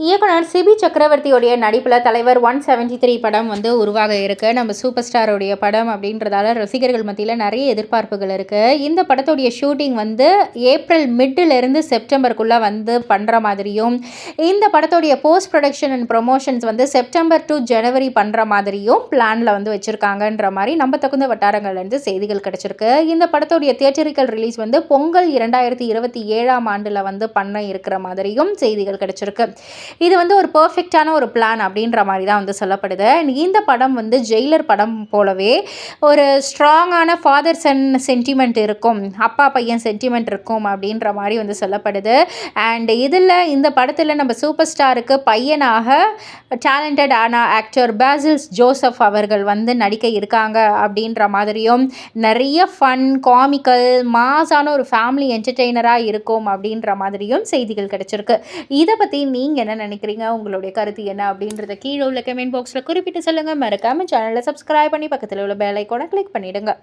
இயக்குனர் சிபி சக்கரவர்த்தியோடைய நடிப்பில் தலைவர் 173 படம் வந்து உருவாக இருக்கு. நம்ம சூப்பர் ஸ்டாரோடைய படம் அப்படின்றதால ரசிகர்கள் மத்தியில் நிறைய எதிர்பார்ப்புகள் இருக்குது. இந்த படத்துடைய ஷூட்டிங் வந்து ஏப்ரல் மிட்டிலிருந்து செப்டம்பருக்குள்ளே வந்து பண்ணுற மாதிரியும், இந்த படத்துடைய போஸ்ட் ப்ரொடக்ஷன் அண்ட் ப்ரொமோஷன்ஸ் வந்து செப்டம்பர் டு ஜனவரி பண்ணுற மாதிரியும் பிளானில் வந்து வச்சுருக்காங்கன்ற மாதிரி நம்ம தகுந்த வட்டாரங்கள்லேருந்து செய்திகள் கிடச்சிருக்கு. இந்த படத்துடைய தியேட்டரிக்கல் ரிலீஸ் வந்து பொங்கல் 2027 வந்து பண்ண இருக்கிற மாதிரியும் செய்திகள் கிடச்சிருக்கு. இது வந்து ஒரு பெர்ஃபெக்டான ஒரு பிளான் அப்படின்ற மாதிரி தான் வந்து சொல்லப்படுது. இந்த படம் வந்து ஜெயிலர் படம் போலவே ஒரு ஸ்ட்ராங்கான ஃபாதர் சன் சென்டிமெண்ட் இருக்கும், அப்பா பையன் சென்டிமெண்ட் இருக்கும் அப்படின்ற மாதிரி வந்து சொல்லப்படுது. அண்ட் இதில் இந்த படத்தில் நம்ம சூப்பர் ஸ்டாருக்கு பையனாக டேலண்டட் ஆக்டர் பாசில் ஜோசப் அவர்கள் வந்து நடிக்க இருக்காங்க அப்படின்ற மாதிரியும், நிறைய ஃபன் காமிக்கல் மாஸான ஒரு ஃபேமிலி என்டர்டெய்னராக இருக்கும் அப்படின்ற மாதிரியும் செய்திகள் கிடைச்சிருக்கு. இதை பற்றி நீங்கள் என்ன நினைக்கிறீங்க? உங்களுடைய கருத்து என்ன அப்படின்றத கீழே உள்ள கமெண்ட் பாக்ஸில் குறிப்பிட்டு சொல்லுங்கள். மறக்காமல் சேனலை சப்ஸ்கிரைப் பண்ணி பக்கத்தில் உள்ள பெல் ஐகானை கிளிக் பண்ணிவிடுங்க.